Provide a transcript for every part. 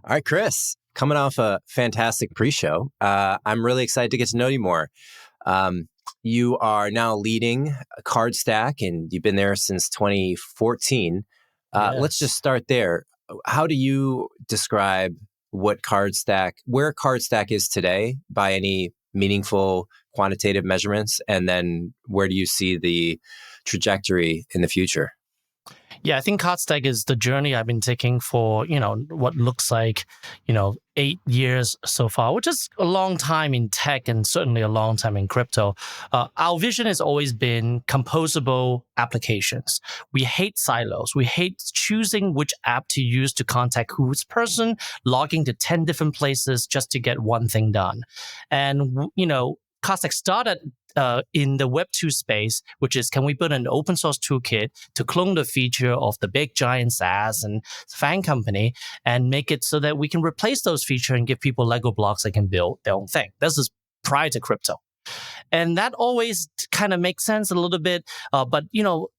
All right, Chris, coming off a fantastic pre-show, I'm really excited to get to know you more. You are now leading Cardstack, and you've been there since 2014. Let's just start there. How do you describe where Cardstack is today by any meaningful quantitative measurements? And then where do you see the trajectory in the future? Yeah, I think Cardstack is the journey I've been taking for, what looks like, 8 years so far, which is a long time in tech and certainly a long time in crypto. Our vision has always been composable applications. We hate silos. We hate choosing which app to use to contact whose person, logging to 10 different places just to get one thing done. And, Cardstack started in the Web 2 space, which is, can we build an open source toolkit to clone the feature of the big giant SaaS and FAANG company and make it so that we can replace those features and give people Lego blocks that can build their own thing. This is prior to crypto. And that always kind of makes sense a little bit. But,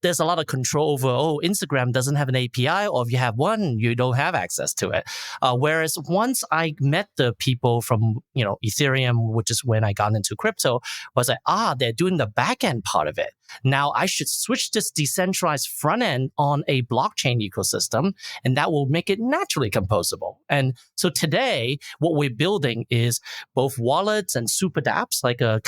there's a lot of control over, Instagram doesn't have an API, or if you have one, you don't have access to it. Whereas once I met the people from, Ethereum, which is when I got into crypto, was like, they're doing the back end part of it. Now I should switch this decentralized front end on a blockchain ecosystem, and that will make it naturally composable. And so today, what we're building is both wallets and super dApps, like a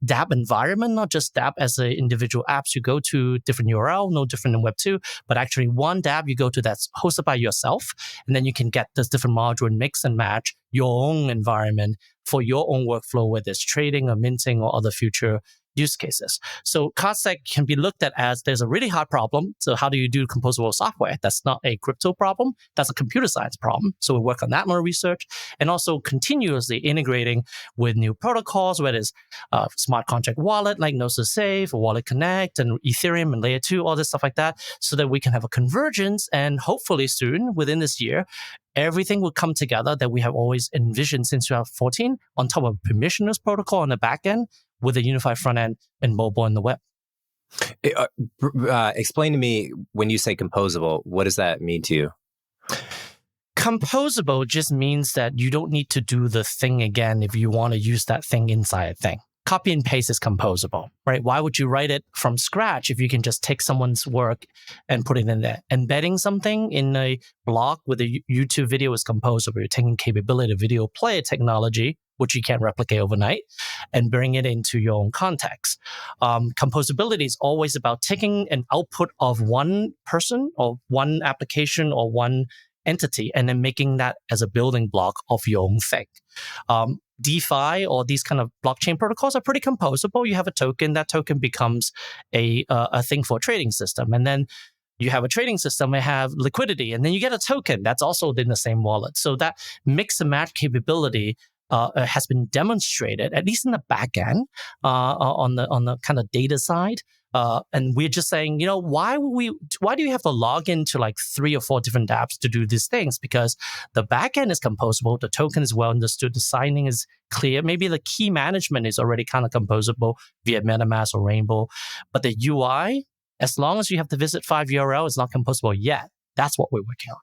dApp environment, not just dApp as an individual apps. You go to different URL, no different than Web 2, but actually one dApp you go to that's hosted by yourself, and then you can get this different module and mix and match your own environment for your own workflow, whether it's trading or minting or other future use cases. So Cardstack can be looked at as there's a really hard problem. So how do you do composable software? That's not a crypto problem. That's a computer science problem. So we work on that more research and also continuously integrating with new protocols, whether it's smart contract wallet like Gnosis Safe or Wallet Connect and Ethereum and Layer 2, all this stuff like that, so that we can have a convergence and hopefully soon, within this year, everything will come together that we have always envisioned since 2014 on top of a permissionless protocol on the back end with a unified front end and mobile and the web. Explain to me, when you say composable, what does that mean to you? Composable just means that you don't need to do the thing again if you want to use that thing inside a thing. Copy and paste is composable, right? Why would you write it from scratch if you can just take someone's work and put it in there? Embedding something in a block with a YouTube video is composable. You're taking capability of video player technology, which you can't replicate overnight, and bring it into your own context. Composability is always about taking an output of one person or one application or one entity and then making that as a building block of your own thing. DeFi or these kind of blockchain protocols are pretty composable. You have a token, that token becomes a thing for a trading system. And then you have a trading system, you have liquidity, and then you get a token that's also in the same wallet. So that mix and match capability has been demonstrated, at least in the back end, on the kind of data side. And we're just saying, why do you have to log into like 3 or 4 different apps to do these things? Because the back end is composable, the token is well understood, the signing is clear. Maybe the key management is already kind of composable via MetaMask or Rainbow. But the UI, as long as you have to visit 5 URL, it's not composable yet. That's what we're working on.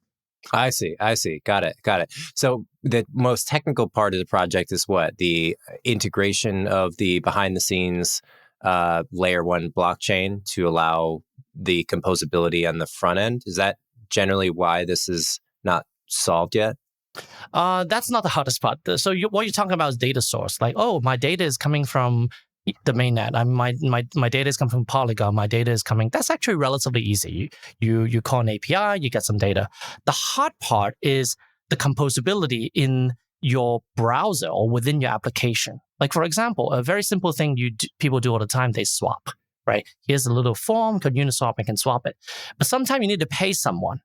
I see. Got it. So the most technical part of the project is what? The integration of the behind the scenes layer 1 blockchain to allow the composability on the front end. Is that generally why this is not solved yet? That's not the hardest part. So what you're talking about is data source. Like, my data is coming from the mainnet. My data is coming from Polygon. My data is coming. That's actually relatively easy. You call an API, you get some data. The hard part is the composability in your browser or within your application. Like, for example, a very simple thing people do all the time, they swap, right? Here's a little form called Uniswap, I can swap it. But sometimes you need to pay someone.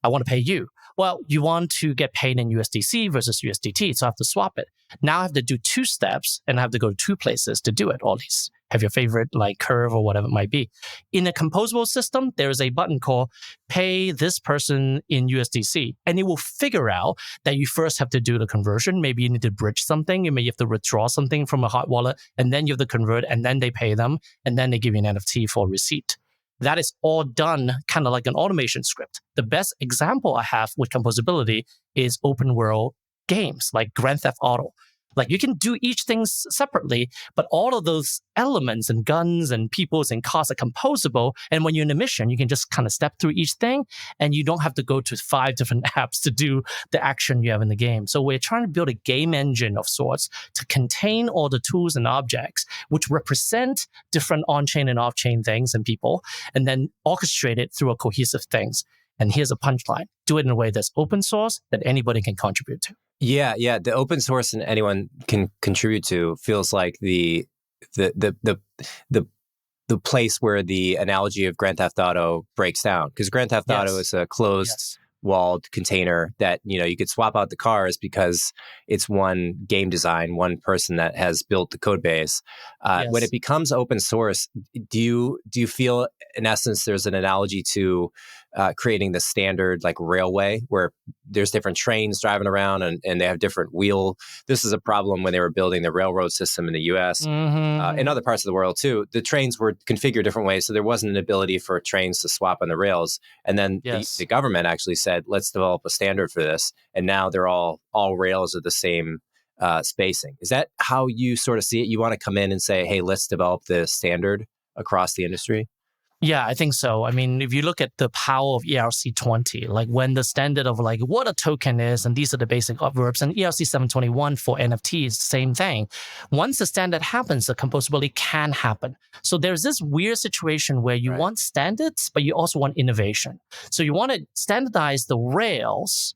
I want to pay you. Well, you want to get paid in USDC versus USDT, so I have to swap it. Now I have to do 2 steps and I have to go to 2 places to do it. All these have your favorite like curve or whatever it might be. In a composable system, there is a button called pay this person in USDC, and it will figure out that you first have to do the conversion. Maybe you need to bridge something. You may have to withdraw something from a hot wallet, and then you have to convert, and then they pay them, and then they give you an NFT for a receipt. that is all done kind of like an automation script. The best example I have with composability is open world games like Grand Theft Auto. Like you can do each thing separately, but all of those elements and guns and peoples and cars are composable. And when you're in a mission, you can just kind of step through each thing and you don't have to go to 5 different apps to do the action you have in the game. So we're trying to build a game engine of sorts to contain all the tools and objects which represent different on-chain and off-chain things and people, and then orchestrate it through a cohesive things. And here's a punchline. Do it in a way that's open source that anybody can contribute to. Yeah. The open source and anyone can contribute to feels like the place where the analogy of Grand Theft Auto breaks down. Because Grand Theft Auto is a closed walled container that, you could swap out the cars because it's one game design, one person that has built the code base. When it becomes open source, do you feel in essence there's an analogy to creating the standard like railway where there's different trains driving around and they have different wheel. This is a problem when they were building the railroad system in the US, in other parts of the world too. The trains were configured different ways. So there wasn't an ability for trains to swap on the rails. And then the government actually said, let's develop a standard for this. And now they're all rails are the same spacing. Is that how you sort of see it? You want to come in and say, hey, let's develop the standard across the industry? Yeah, I think so. I mean, if you look at the power of ERC20, like when the standard of like what a token is, and these are the basic verbs, and ERC 721 for NFTs, same thing. Once the standard happens, the composability can happen. So there's this weird situation where you want standards, but you also want innovation. So you want to standardize the rails,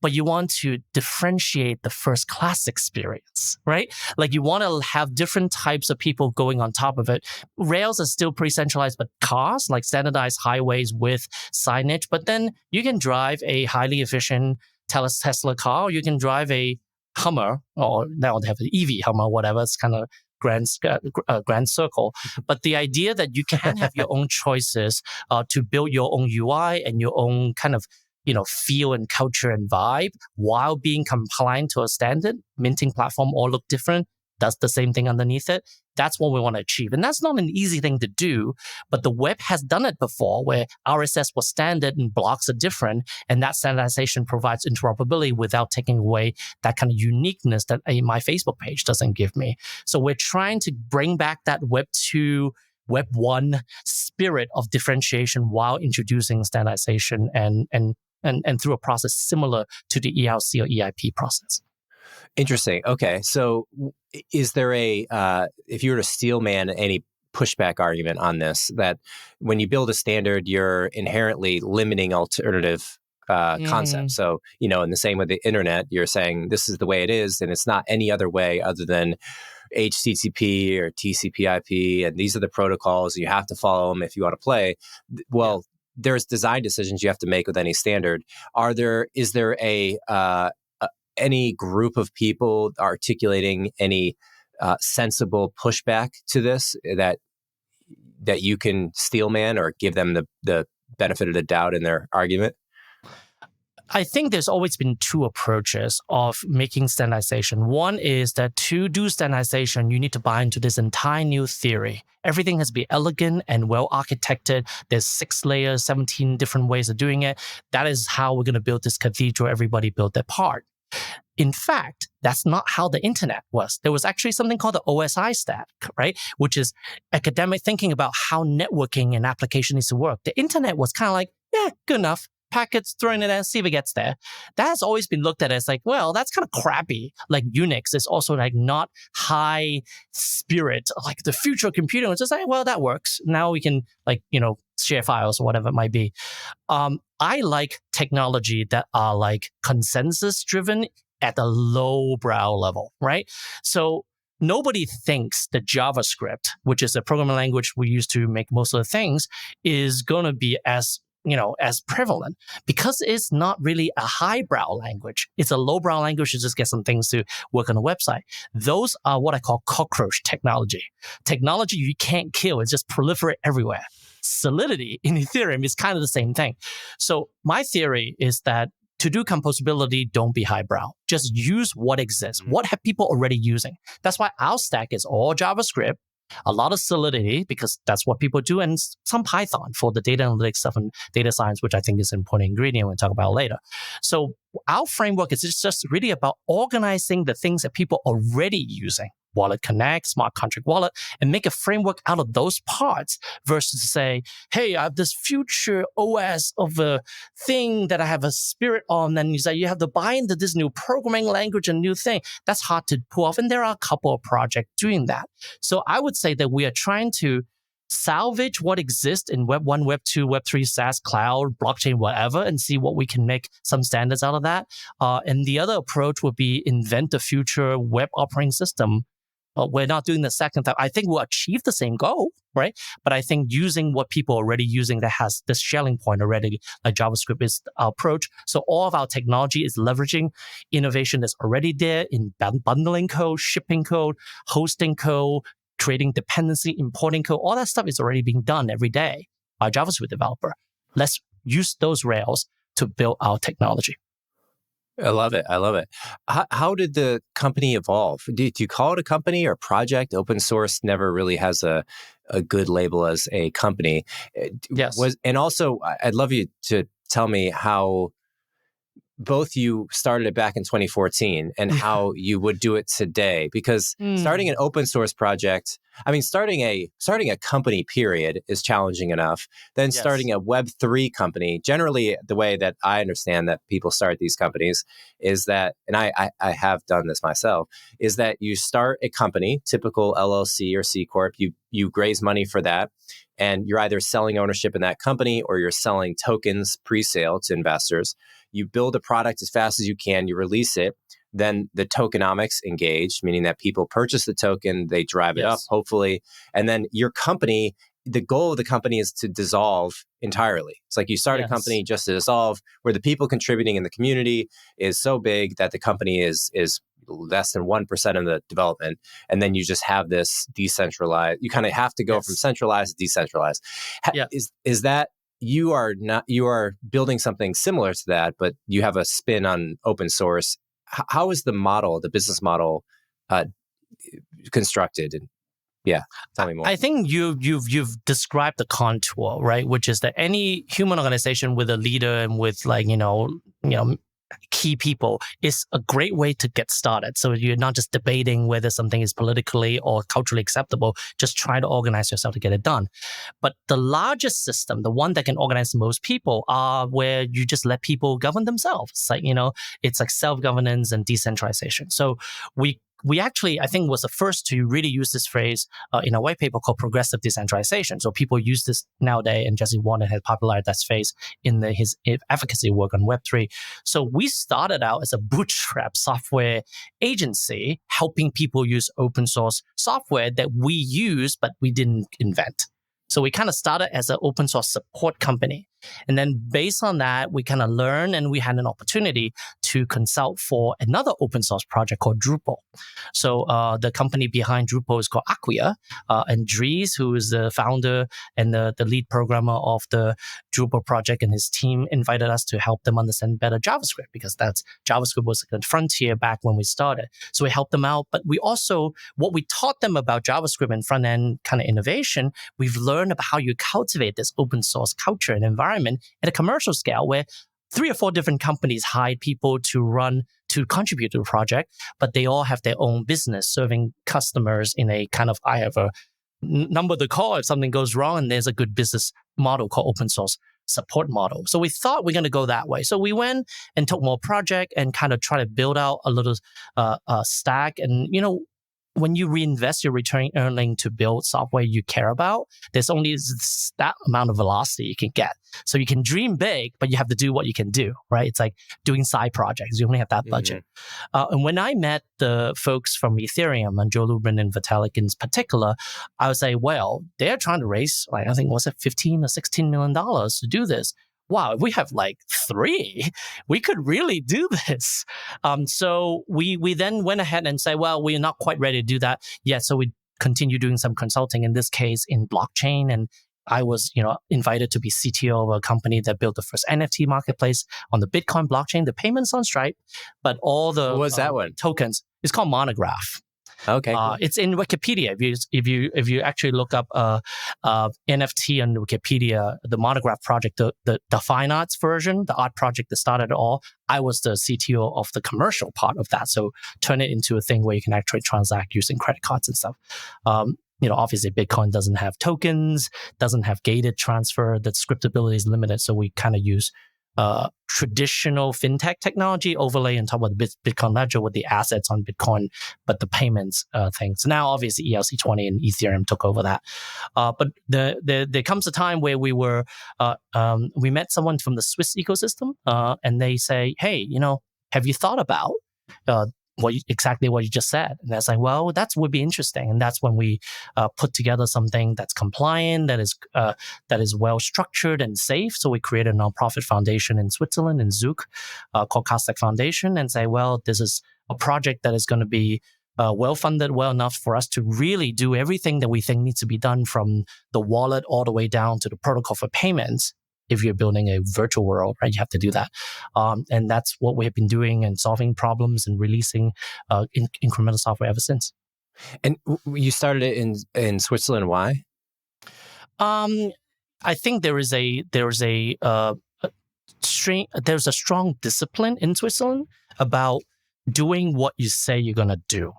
but you want to differentiate the first class experience, right? Like you want to have different types of people going on top of it. Rails are still pretty centralized, but cars, like standardized highways with signage, but then you can drive a highly efficient Tesla car, or you can drive a Hummer, or now they have an EV Hummer, whatever. It's kind of grand circle. But the idea that you can have your own choices to build your own UI and your own kind of feel and culture and vibe while being compliant to a standard, minting platform all look different, does the same thing underneath it. That's what we want to achieve. And that's not an easy thing to do, but the web has done it before where RSS was standard and blocks are different. And that standardization provides interoperability without taking away that kind of uniqueness that my Facebook page doesn't give me. So we're trying to bring back that Web 2 Web 1 spirit of differentiation while introducing standardization and through a process similar to the ERC or EIP process. Interesting. Okay. So is there if you were to steel man any pushback argument on this, that when you build a standard, you're inherently limiting alternative concepts? So, in the same with the internet, you're saying this is the way it is, and it's not any other way other than HTTP or TCP/IP, and these are the protocols. You have to follow them if you want to play. Well, there's design decisions you have to make with any standard. Is there any group of people articulating any sensible pushback to this that you can steelman or give them the benefit of the doubt in their argument? I think there's always been two approaches of making standardization. One is that to do standardization, you need to buy into this entire new theory. Everything has to be elegant and well architected. There's 6 layers, 17 different ways of doing it. That is how we're going to build this cathedral. Everybody built their part. In fact, that's not how the internet was. There was actually something called the Osi Stack, right? Which is academic thinking about how networking and application needs to work. The internet was kind of like, good enough. Packets, throwing it in, see if it gets there. That has always been looked at as like, well, that's kind of crappy. Like Unix is also like not high spirit, like the future of computing. It's just like, well, that works. Now we can share files or whatever it might be. I like technology that are like consensus driven at the low brow level, right? So nobody thinks that JavaScript, which is a programming language we use to make most of the things, is going to be as prevalent because it's not really a highbrow language. It's a lowbrow language to just get some things to work on a website. Those are what I call cockroach technology. Technology you can't kill. It's just proliferate everywhere. Solidity in Ethereum is kind of the same thing. So my theory is that to do composability, don't be highbrow. Just use what exists. What have people already using? That's why our stack is all JavaScript. a lot of Solidity because that's what people do, and some Python for the data analytics stuff and data science, which I think is an important ingredient we'll talk about later. So our framework is just really about organizing the things that people are already using. Wallet Connect, Smart Contract Wallet, and make a framework out of those parts versus say, hey, I have this future OS of a thing that I have a spirit on. And you say you have to buy into this new programming language and new thing. That's hard to pull off. And there are a couple of projects doing that. So I would say that we are trying to salvage what exists in Web 1, Web 2, Web 3, SaaS, cloud, blockchain, whatever, and see what we can make some standards out of that. And the other approach would be invent a future web operating system. We're not doing the second time. I think we'll achieve the same goal, right? But I think using what people are already using that has this shelling point already, like JavaScript is our approach. So all of our technology is leveraging innovation that's already there in bundling code, shipping code, hosting code, creating dependency, importing code. All that stuff is already being done every day by a JavaScript developer. Let's use those rails to build our technology. I love it. I love it. How did the company evolve? Do you call it a company or project? Open source never really has a good label as a company. Yes. And also, I'd love you to tell me how both you started it back in 2014 and how you would do it today. Because starting an open source project, I mean, starting a company period is challenging enough. Then starting a Web3 company, generally the way that I understand that people start these companies is that, and I have done this myself, is that you start a company, typical LLC or C Corp, you raise money for that, and you're either selling ownership in that company or you're selling tokens pre-sale to investors. You build a product as fast as you can, you release it, then the tokenomics engage, meaning that people purchase the token, they drive it up, hopefully, and then your company, the goal of the company is to dissolve entirely. It's like you start a company just to dissolve, where the people contributing in the community is so big that the company is less than 1% of the development. And then you just have this decentralized, you kind of have to go from centralized to decentralized. Is that you are building something similar to that, but you have a spin on open source. How is the business model constructed? And tell me more. I think you've described the contour, right? Which is that any human organization with a leader and with key people is a great way to get started. So you're not just debating whether something is politically or culturally acceptable, just try to organize yourself to get it done. But the largest system, the one that can organize the most people, are where you just let people govern themselves. It's like, it's like self-governance and decentralization. So we actually, I think, was the first to really use this phrase in a white paper called progressive decentralization. So people use this nowadays, and Jesse Warner has popularized that phrase in his advocacy work on Web3. So we started out as a bootstrap software agency helping people use open source software that we use, but we didn't invent. So we kind of started as an open source support company. And then based on that, we kind of learned, and we had an opportunity to consult for another open source project called Drupal. So the company behind Drupal is called Acquia. And Dries, who is the founder and the lead programmer of the Drupal project, and his team invited us to help them understand better JavaScript, because JavaScript was the frontier back when we started. So we helped them out. But we also, what we taught them about JavaScript and front-end kind of innovation, we've learned about how you cultivate this open source culture and environment at a commercial scale, where 3 or 4 different companies hired people to contribute to the project, but they all have their own business serving customers in a kind of, I have a number to call if something goes wrong, and there's a good business model called open source support model. So we thought we're going to go that way. So we went and took more project and kind of try to build out a little stack. And, when you reinvest your returning earning to build software you care about, there's only that amount of velocity you can get. So you can dream big, but you have to do what you can do, right? It's like doing side projects. You only have that budget. And when I met the folks from Ethereum, and Joe Lubin and Vitalik in particular, I would say, well, they're trying to raise, I think, was it $15 or $16 million to do this? Wow, if we have 3, we could really do this. So we then went ahead and say, well, we're not quite ready to do that yet. So we continue doing some consulting, in this case in blockchain. And I was, invited to be CTO of a company that built the first NFT marketplace on the Bitcoin blockchain, the payments on Stripe, but all the what was that one? Tokens. It's called Monograph. Okay, cool. It's in Wikipedia. If you actually look up NFT on Wikipedia, the Monograph project, the fine arts version, the art project that started it all, I was the CTO of the commercial part of that. So turn it into a thing where you can actually transact using credit cards and stuff. Obviously Bitcoin doesn't have tokens, doesn't have gated transfer. The scriptability is limited. So we kind of use traditional fintech technology overlay on top of the Bitcoin ledger with the assets on Bitcoin, but the payments thing. So now obviously ERC20 and Ethereum took over that. But there comes a time where we met someone from the Swiss ecosystem, and they say, hey, have you thought about exactly what you just said? And that's like, well, that would be interesting. And that's when we put together something that's compliant, that is well structured and safe. So we created a nonprofit foundation in Switzerland, in Zug, called Cardstack Foundation, and say, well, this is a project that is going to be well funded, well enough for us to really do everything that we think needs to be done, from the wallet all the way down to the protocol for payments. If you're building a virtual world, right, you have to do that. And that's what we have been doing, and solving problems and releasing incremental software ever since. And you started it in Switzerland. Why? I think there's a strong discipline in Switzerland about doing what you say you're going to do.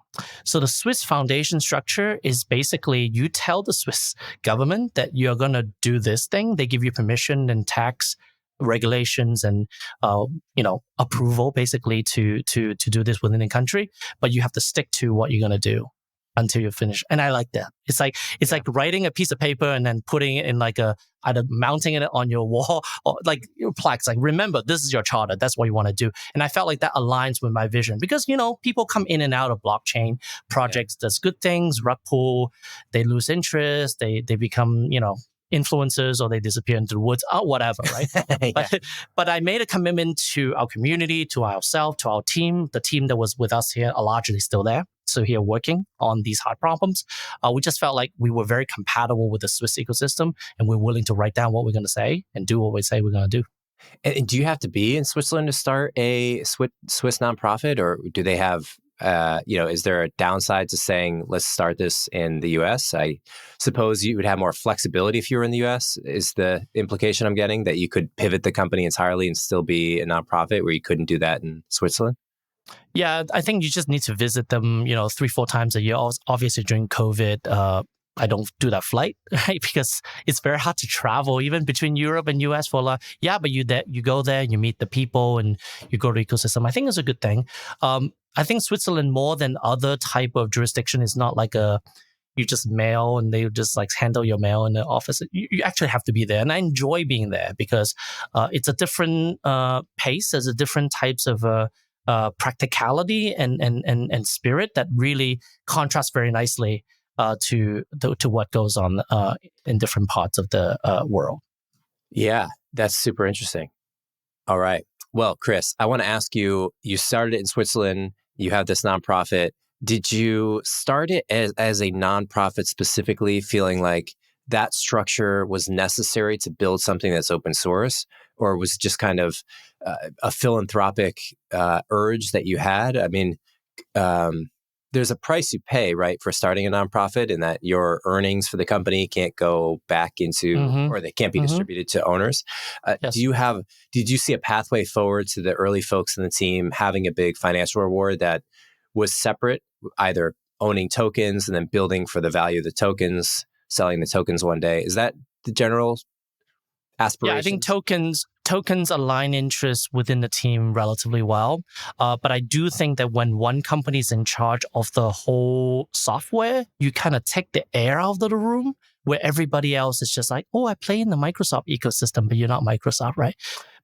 So the Swiss foundation structure is basically, you tell the Swiss government that you're going to do this thing. They give you permission and tax regulations and approval basically to do this within the country, but you have to stick to what you're going to do until you finish. And I like that. It's like writing a piece of paper and then putting it in either mounting it on your wall or like your plaques. Like, remember, this is your charter. That's what you want to do. And I felt like that aligns with my vision, because, people come in and out of blockchain projects. There's good things, rug pull, they lose interest, they become, influencers, or they disappear into the woods, or whatever, right? Yeah. But I made a commitment to our community, to ourselves, to our team. The team that was with us here are largely still there. So here working on these hard problems. We just felt like we were very compatible with the Swiss ecosystem, and we're willing to write down what we're going to say and do what we say we're going to do. And do you have to be in Switzerland to start a Swiss nonprofit, or do they have, is there a downside to saying, let's start this in the US? I suppose you would have more flexibility if you were in the US, is the implication I'm getting, that you could pivot the company entirely and still be a nonprofit, where you couldn't do that in Switzerland? Yeah, I think you just need to visit them, 3-4 times a year. Obviously, during COVID, I don't do that flight, right? Because it's very hard to travel, even between Europe and US for but you go there, you meet the people, and you go to the ecosystem. I think it's a good thing. I think Switzerland, more than other type of jurisdiction, is not like you just mail and they just handle your mail in the office. You actually have to be there. And I enjoy being there because it's a different pace. There's a different types of practicality and spirit that really contrasts very nicely to what goes on in different parts of the world. Yeah, that's super interesting. All right. Well, Chris, I want to ask you, you started it in Switzerland, you have this nonprofit. Did you start it as a nonprofit specifically, feeling like that structure was necessary to build something that's open source? Or was it just kind of a philanthropic urge that you had? I mean, there's a price you pay, right, for starting a nonprofit, and that your earnings for the company can't go back into, or they can't be distributed to owners. Yes. Did you see a pathway forward to the early folks in the team having a big financial reward that was separate, either owning tokens and then building for the value of the tokens, selling the tokens one day? Is that the general aspiration? Yeah, I think tokens align interests within the team relatively well. But I do think that when one company is in charge of the whole software, you kind of take the air out of the room, where everybody else is just like, oh, I play in the Microsoft ecosystem, but you're not Microsoft, right?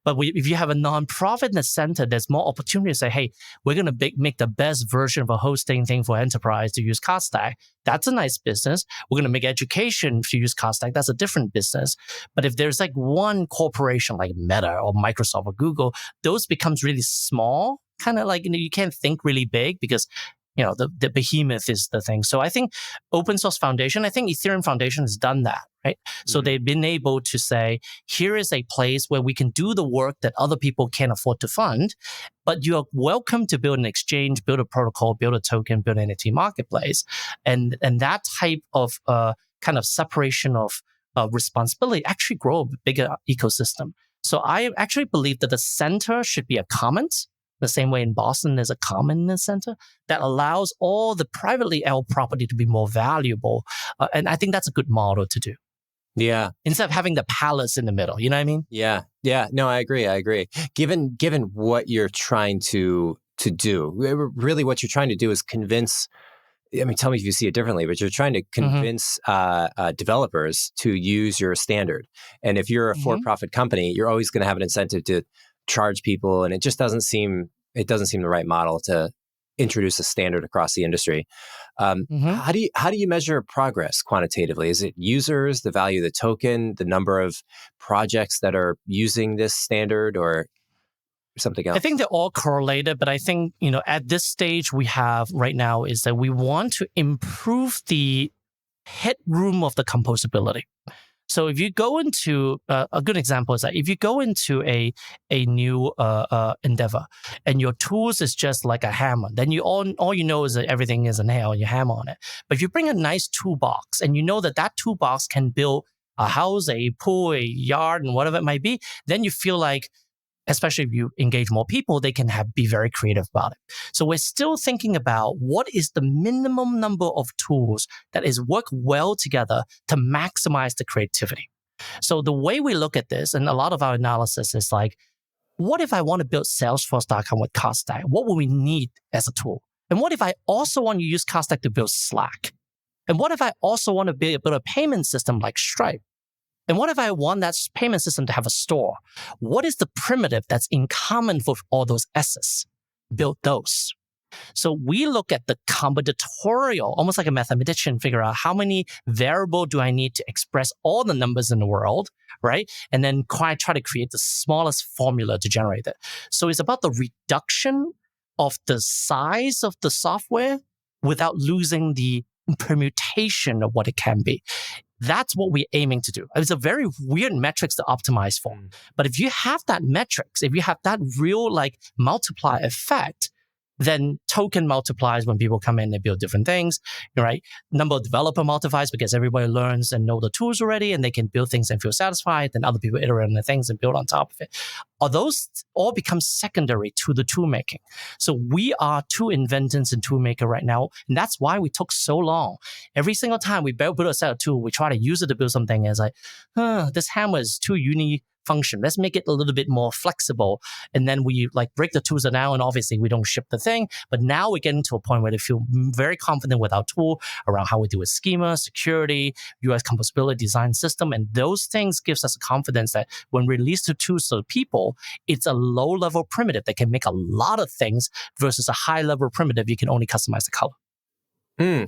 But if you have a nonprofit in the center, there's more opportunity to say, hey, we're going to make the best version of a hosting thing for enterprise to use Cardstack. That's a nice business. We're going to make education to use Cardstack. That's a different business. But if there's one corporation like Meta or Microsoft or Google, those becomes really small, kind of you can't think really big, because the behemoth is the thing. So I think open source foundation, I think Ethereum Foundation has done that, right? So they've been able to say, here is a place where we can do the work that other people can't afford to fund, but you're welcome to build an exchange, build a protocol, build a token, build an NFT marketplace. And that type of kind of separation of responsibility actually grow a bigger ecosystem. So I actually believe that the center should be a commons, the same way in Boston there's a common in the center that allows all the privately held property to be more valuable. And I think that's a good model to do. Yeah. Instead of having the palace in the middle, you know what I mean? Yeah. Yeah. No, I agree. Given what you're trying to do, really what you're trying to do is convince, I mean, tell me if you see it differently, but you're trying to convince developers to use your standard. And if you're a for-profit company, you're always going to have an incentive to charge people, and it just doesn't seem the right model to introduce a standard across the industry. How do you measure progress quantitatively? Is it users, the value of the token, the number of projects that are using this standard, or something else? I think they're all correlated, but I think, at this stage we have right now is that we want to improve the headroom of the composability. So if you go into a good example is that if you go into a new endeavor and your tools is just like a hammer, then all you know is that everything is a nail and you hammer on it. But if you bring a nice toolbox and you know that toolbox can build a house, a pool, a yard, and whatever it might be, then you feel like, especially if you engage more people, they can be very creative about it. So we're still thinking about what is the minimum number of tools that is work well together to maximize the creativity. So the way we look at this, and a lot of our analysis is like, what if I want to build Salesforce.com with Cardstack? What will we need as a tool? And what if I also want to use Cardstack to build Slack? And what if I also want to build a payment system like Stripe? And what if I want that payment system to have a store? What is the primitive that's in common for all those S's? Build those. So we look at the combinatorial, almost like a mathematician, figure out how many variable do I need to express all the numbers in the world, right? And then try to create the smallest formula to generate it. So it's about the reduction of the size of the software without losing the permutation of what it can be. That's what we're aiming to do. It's a very weird metrics to optimize for. But if you have that metrics, if you have that real multiply effect, then token multiplies when people come in and build different things, right? Number of developer multiplies because everybody learns and know the tools already and they can build things and feel satisfied. Then other people iterate on the things and build on top of it. All those all become secondary to the tool making. So we are tool inventors and tool maker right now. And that's why we took so long. Every single time we build a set of tool, we try to use it to build something as this hammer is too unique function. Let's make it a little bit more flexible. And then we break the tools down, and obviously we don't ship the thing. But now we're getting to a point where they feel very confident with our tool around how we do with schema, security, US composability design system. And those things gives us confidence that when we release the tools to people, it's a low level primitive that can make a lot of things versus a high level primitive you can only customize the color.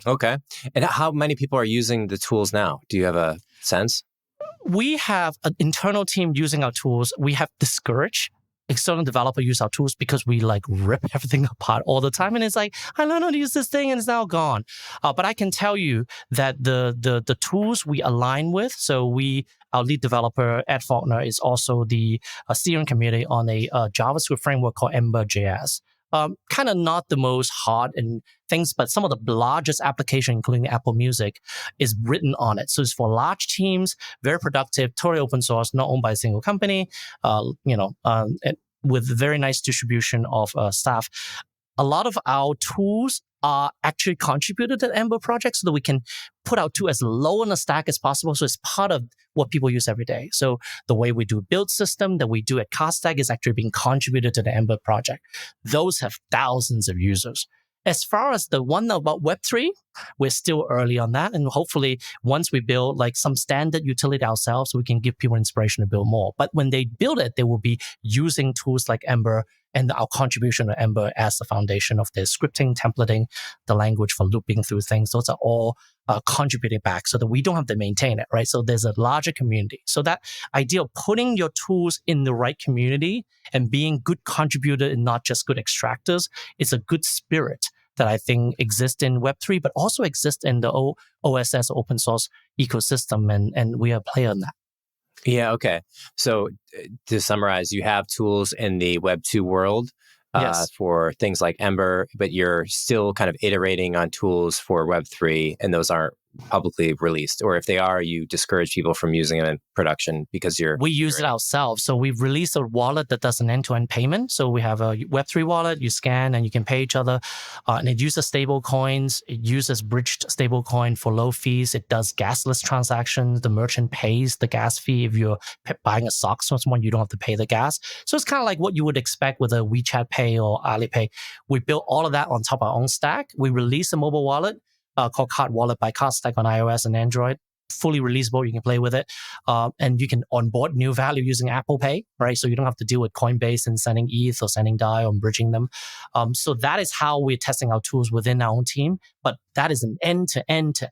Okay. And how many people are using the tools now? Do you have a sense? We have an internal team using our tools. We have discouraged external developer use our tools because we rip everything apart all the time. And it's I learned how to use this thing and it's now gone. But I can tell you that the tools we align with, so our lead developer, Ed Faulkner, is also the steering committee on a JavaScript framework called Ember.js. Kind of not the most hard and things, but some of the largest application, including Apple Music, is written on it. So it's for large teams, very productive, totally open source, not owned by a single company, with very nice distribution of staff. A lot of our tools are actually contributed to the Ember project so that we can put our tool as low on the stack as possible. So it's part of what people use every day. So the way we do build system that we do at Cardstack is actually being contributed to the Ember project. Those have thousands of users. As far as the one about Web3, we're still early on that. And hopefully once we build some standard utility ourselves, we can give people inspiration to build more. But when they build it, they will be using tools like Ember and our contribution to Ember as the foundation of the scripting, templating, the language for looping through things. Those are all contributing back so that we don't have to maintain it, right? So there's a larger community. So that idea of putting your tools in the right community and being good contributor and not just good extractors is a good spirit that I think exist in Web3, but also exist in the OSS open source ecosystem. And we are a player in that. Yeah, okay. So to summarize, you have tools in the Web 2 world Yes. for things like Ember, but you're still kind of iterating on tools for Web 3, and those aren't publicly released. Or if they are, you discourage people from using them in production because we use it ourselves. So we've released a wallet that does an end-to-end payment. So we have a Web3 wallet, you scan and you can pay each other. And it uses stable coins. It uses bridged stable coin for low fees. It does gasless transactions. The merchant pays the gas fee. If you're buying a socks from someone, you don't have to pay the gas. So it's kind of like what you would expect with a WeChat Pay or Alipay. We built all of that on top of our own stack. We released a mobile wallet called Card Wallet by Cardstack on iOS and Android. Fully releasable, you can play with it. And you can onboard new value using Apple Pay, right? So you don't have to deal with Coinbase and sending ETH or sending DAI or bridging them. So that is how we're testing our tools within our own team. But that is an end-to-end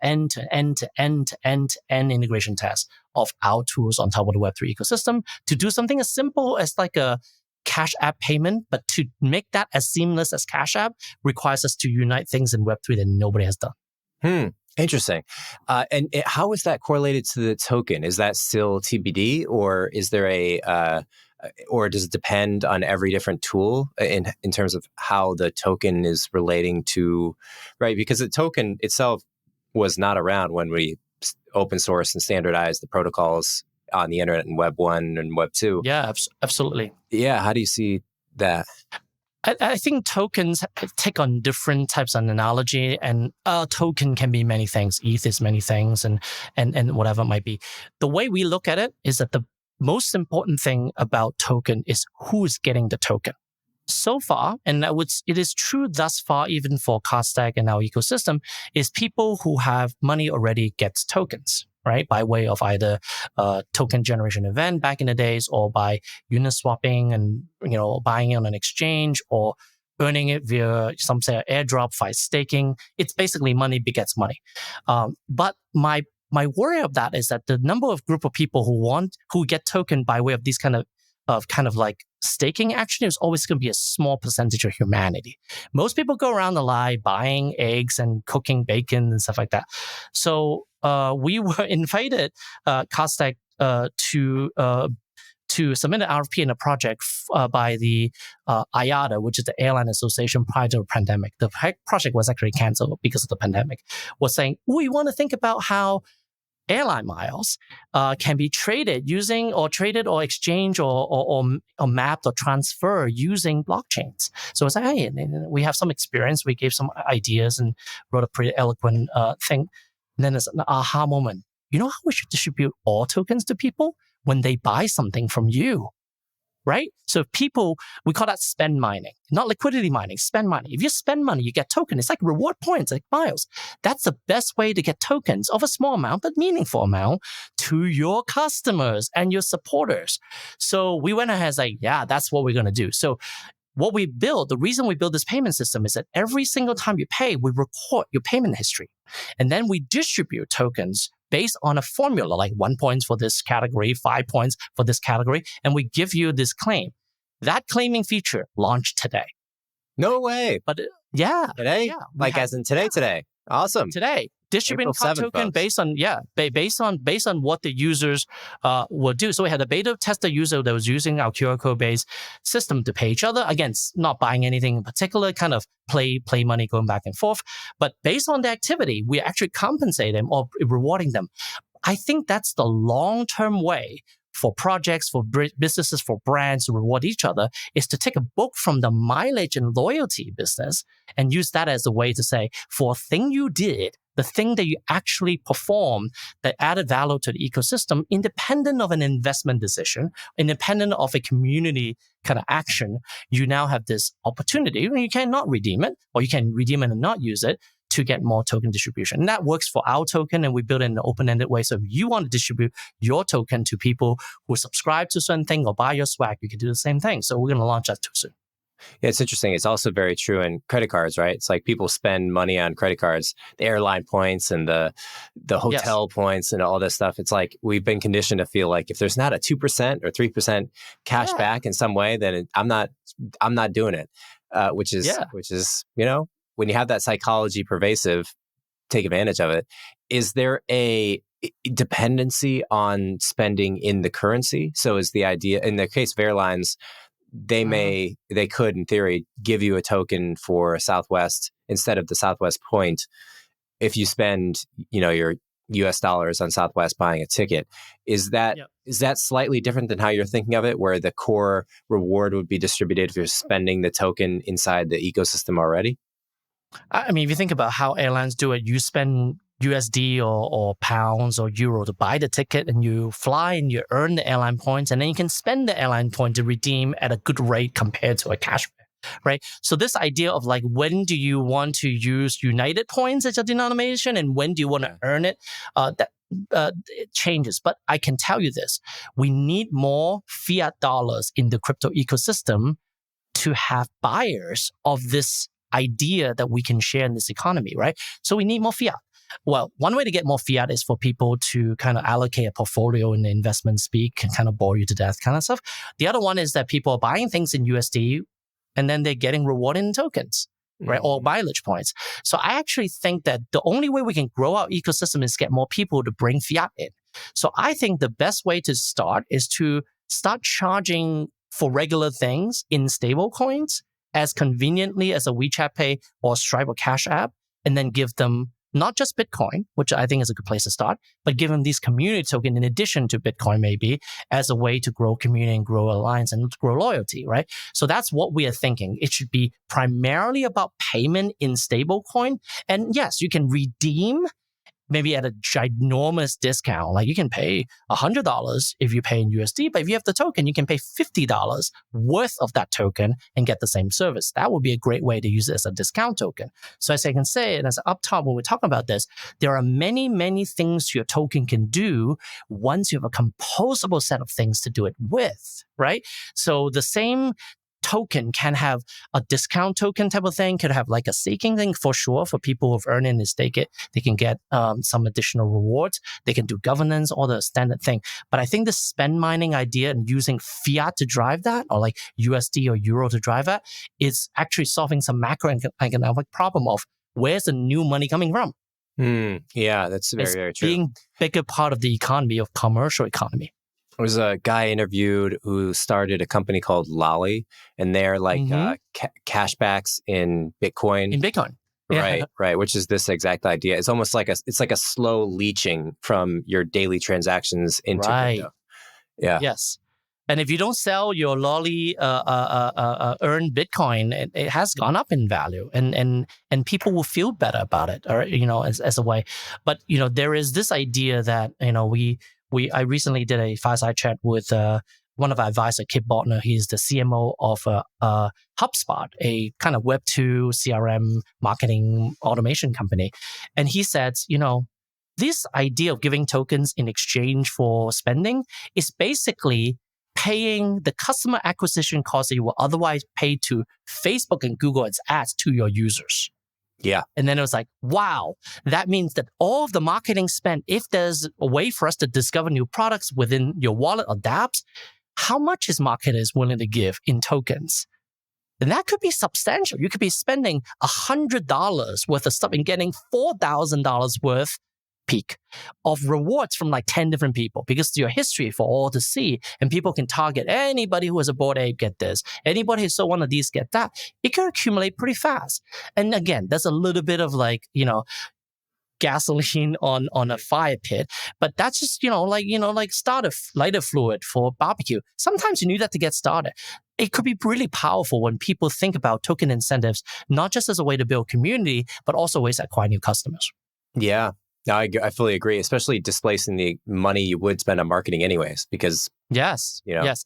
integration test of our tools on top of the Web3 ecosystem to do something as simple as like a Cash App payment, but to make that as seamless as Cash App requires us to unite things in Web3 that nobody has done. Interesting. And how is that correlated to the token? Is that still TBD, or is there or does it depend on every different tool in terms of how the token is relating to, right? Because the token itself was not around when we open source and standardized the protocols on the internet in Web 1 and Web 2. Yeah, absolutely. Yeah. How do you see that? I think tokens take on different types of analogy, and a token can be many things. ETH is many things, and whatever it might be. The way we look at it is that the most important thing about token is who's getting the token. So far, and it is true thus far, even for Cardstack and our ecosystem, is people who have money already gets tokens, right? By way of either token generation event back in the days, or by unit swapping and, buying it on an exchange, or earning it via some say airdrop via staking. It's basically money begets money. But my worry of that is that the number of group of people who get token by way of these kind of like staking action is always going to be a small percentage of humanity. Most people go around the line buying eggs and cooking bacon and stuff like that. So we were invited, Cardstack, to submit an RFP in a project by the IATA, which is the Airline Association prior to the pandemic. The project was actually canceled because of the pandemic. Was saying, we want to think about how airline miles can be traded or exchanged or mapped or transferred using blockchains. So it's like, hey, we have some experience. We gave some ideas and wrote a pretty eloquent thing. And then there's an aha moment. You know how we should distribute all tokens to people when they buy something from you, right? So we call that spend mining, not liquidity mining, spend mining. If you spend money, you get token. It's like reward points, like miles. That's the best way to get tokens of a small amount, but meaningful amount to your customers and your supporters. So we went ahead and said, yeah, that's what we're going to do. So what we build, the reason we build this payment system is that every single time you pay, we record your payment history. And then we distribute tokens based on a formula, like 1 point for this category, 5 points for this category, and we give you this claim. That claiming feature launched today. No way. But today? Yeah, like as in today, today. Awesome. Today. Distributing card token based on what the users will do. So we had a beta tester user that was using our QR code based system to pay each other. Again, not buying anything in particular, kind of play money going back and forth. But based on the activity, we actually compensate them or rewarding them. I think that's the long-term way for projects, for businesses, for brands to reward each other, is to take a book from the mileage and loyalty business and use that as a way to say, for a thing you did, the thing that you actually performed that added value to the ecosystem, independent of an investment decision, independent of a community kind of action, you now have this opportunity. You cannot redeem it, or you can redeem it and not use it, to get more token distribution. And that works for our token, and we build it in an open-ended way. So if you want to distribute your token to people who subscribe to a certain thing or buy your swag, you can do the same thing. So we're going to launch that too soon. Yeah, it's interesting. It's also very true in credit cards, right? It's like people spend money on credit cards, the airline points and the hotel points and all this stuff. It's like we've been conditioned to feel like if there's not a 2% or 3% cash back in some way, then I'm not doing it, which is when you have that psychology pervasive, take advantage of it. Is there a dependency on spending in the currency? So is the idea, in the case of airlines, they could, in theory, give you a token for Southwest instead of the Southwest point if you spend, your US dollars on Southwest buying a ticket. Is that slightly different than how you're thinking of it, where the core reward would be distributed if you're spending the token inside the ecosystem already? I mean, if you think about how airlines do it, you spend USD or pounds or euro to buy the ticket, and you fly and you earn the airline points, and then you can spend the airline point to redeem at a good rate compared to a cashback, right? So this idea of like, when do you want to use United points as a denomination, and when do you want to earn it? It changes. But I can tell you this: we need more fiat dollars in the crypto ecosystem to have buyers of this idea that we can share in this economy, right? So we need more fiat. Well, one way to get more fiat is for people to kind of allocate a portfolio in the investment speak and kind of bore you to death kind of stuff. The other one is that people are buying things in USD and then they're getting rewarded in tokens, right? Or mileage points. So I actually think that the only way we can grow our ecosystem is get more people to bring fiat in. So I think the best way to start is to start charging for regular things in stable coins as conveniently as a WeChat Pay or Stripe or Cash App, and then give them not just Bitcoin, which I think is a good place to start, but give them these community tokens in addition to Bitcoin, maybe as a way to grow community and grow alliance and grow loyalty, right? So that's what we are thinking. It should be primarily about payment in stablecoin. And yes, you can redeem maybe at a ginormous discount. Like you can pay $100 if you pay in USD, but if you have the token, you can pay $50 worth of that token and get the same service. That would be a great way to use it as a discount token. So as I can say, and as up top when we talk about this, there are many, many things your token can do once you have a composable set of things to do it with, right? So the same token can have a discount token type of thing, could have like a staking thing for sure for people who've earned it and stake it. They can get some additional rewards. They can do governance, all the standard thing. But I think the spend mining idea and using fiat to drive that, or like USD or Euro to drive that, is actually solving some macroeconomic problem of where's the new money coming from? Yeah, that's very, very true. Being bigger part of the economy, of commercial economy. There was a guy interviewed who started a company called Lolly, and they're like cashbacks in Bitcoin. In Bitcoin. Right. Which is this exact idea. It's almost like a slow leaching from your daily transactions into crypto. Yeah. Yes. And if you don't sell your Lolly earned Bitcoin, it has gone up in value, and people will feel better about it, or as a way. But there is this idea that I recently did a fireside chat with one of our advisors, Kip Bodner. He's the CMO of HubSpot, a kind of Web2 CRM marketing automation company. And he said, this idea of giving tokens in exchange for spending is basically paying the customer acquisition cost that you will otherwise pay to Facebook and Google as ads to your users. Yeah. And then it was like, wow, that means that all of the marketing spend, if there's a way for us to discover new products within your wallet or dApps, how much is marketers willing to give in tokens? And that could be substantial. You could be spending $100 worth of stuff and getting $4,000 worth peak of rewards from like 10 different people, because it's your history for all to see. And people can target anybody who has a Bored Ape, get this. Anybody who saw one of these, get that. It can accumulate pretty fast. And again, there's a little bit of like, gasoline on a fire pit, but that's just, like starter lighter fluid for barbecue. Sometimes you need that to get started. It could be really powerful when people think about token incentives, not just as a way to build community, but also ways to acquire new customers. Yeah. No, I fully agree, especially displacing the money you would spend on marketing anyways, because... Yes.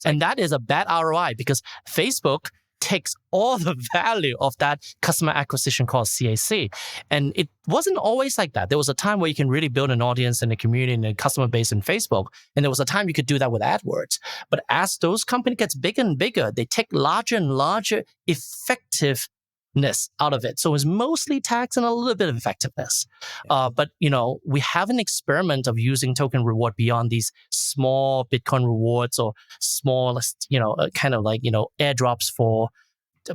And that is a bad ROI, because Facebook takes all the value of that customer acquisition cost, CAC. And it wasn't always like that. There was a time where you can really build an audience and a community and a customer base in Facebook. And there was a time you could do that with AdWords. But as those companies gets bigger and bigger, they take larger and larger effectiveness out of it. So it's mostly tax and a little bit of effectiveness. But, we have an experiment of using token reward beyond these small Bitcoin rewards or small, kind of like, airdrops for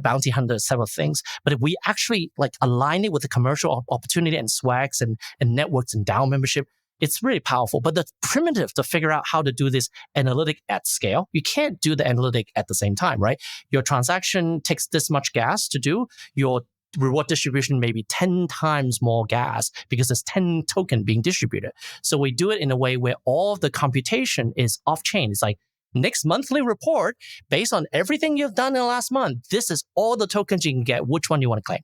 bounty hunter, several things. But if we actually like align it with the commercial opportunity and swags and networks and DAO membership, it's really powerful. But the primitive to figure out how to do this analytic at scale, you can't do the analytic at the same time, right? Your transaction takes this much gas to do. Your reward distribution may be 10 times more gas because there's 10 token being distributed. So we do it in a way where all of the computation is off chain. It's like next monthly report based on everything you've done in the last month. This is all the tokens you can get. Which one do you want to claim?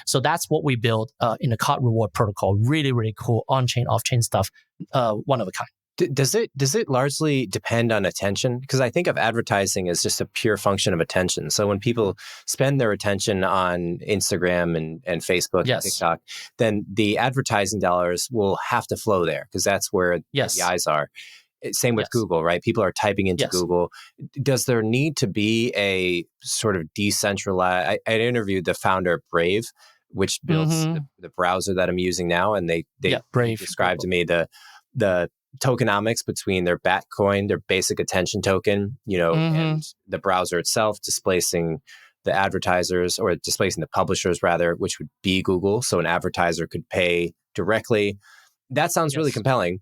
So that's what we built in the card reward protocol. Really, really cool on-chain, off-chain stuff. One of a kind. Does it largely depend on attention? Because I think of advertising as just a pure function of attention. So when people spend their attention on Instagram and Facebook and TikTok, then the advertising dollars will have to flow there because that's where the eyes are. Same with Google, right? People are typing into Google. Does there need to be a sort of decentralized? I interviewed the founder of Brave, which builds the browser that I'm using now, and they described to me the tokenomics between their Batcoin, their basic attention token, and the browser itself, displacing the advertisers or displacing the publishers rather, which would be Google. So an advertiser could pay directly. That sounds really compelling.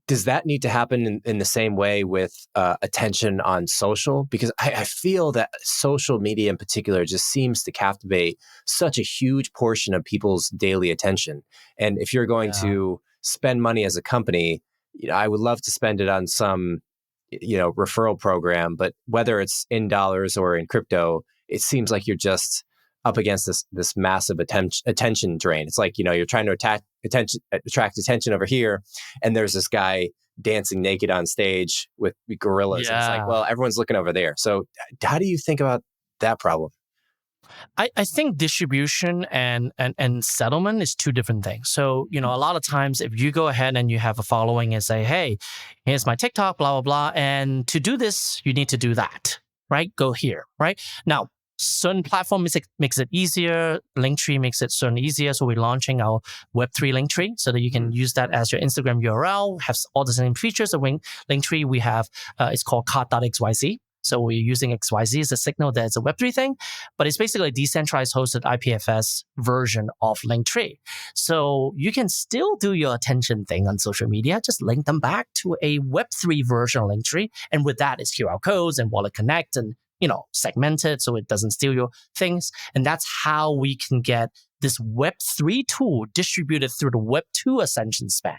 Does that need to happen in the same way with attention on social? Because I feel that social media in particular just seems to captivate such a huge portion of people's daily attention. And if you're going to spend money as a company, I would love to spend it on some, referral program, but whether it's in dollars or in crypto, it seems like you're just up against this massive attention drain. It's like, you're trying to attract attention over here, and there's this guy dancing naked on stage with gorillas. Yeah. It's like, well, everyone's looking over there. So how do you think about that problem? I think distribution and settlement is two different things. So, a lot of times if you go ahead and you have a following and say, hey, here's my TikTok, blah, blah, blah. And to do this, you need to do that, right? Go here, right? Now, certain platform makes it easier. Linktree makes it certainly easier. So we're launching our Web3 Linktree so that you can use that as your Instagram URL, has all the same features of Linktree. We have, it's called card.xyz. So we're using XYZ as a signal that it's a Web3 thing, but it's basically a decentralized hosted IPFS version of Linktree. So you can still do your attention thing on social media, just link them back to a Web3 version of Linktree. And with that, it's QR codes and Wallet Connect and, segmented so it doesn't steal your things. And that's how we can get this Web3 tool distributed through the Web2 ascension span.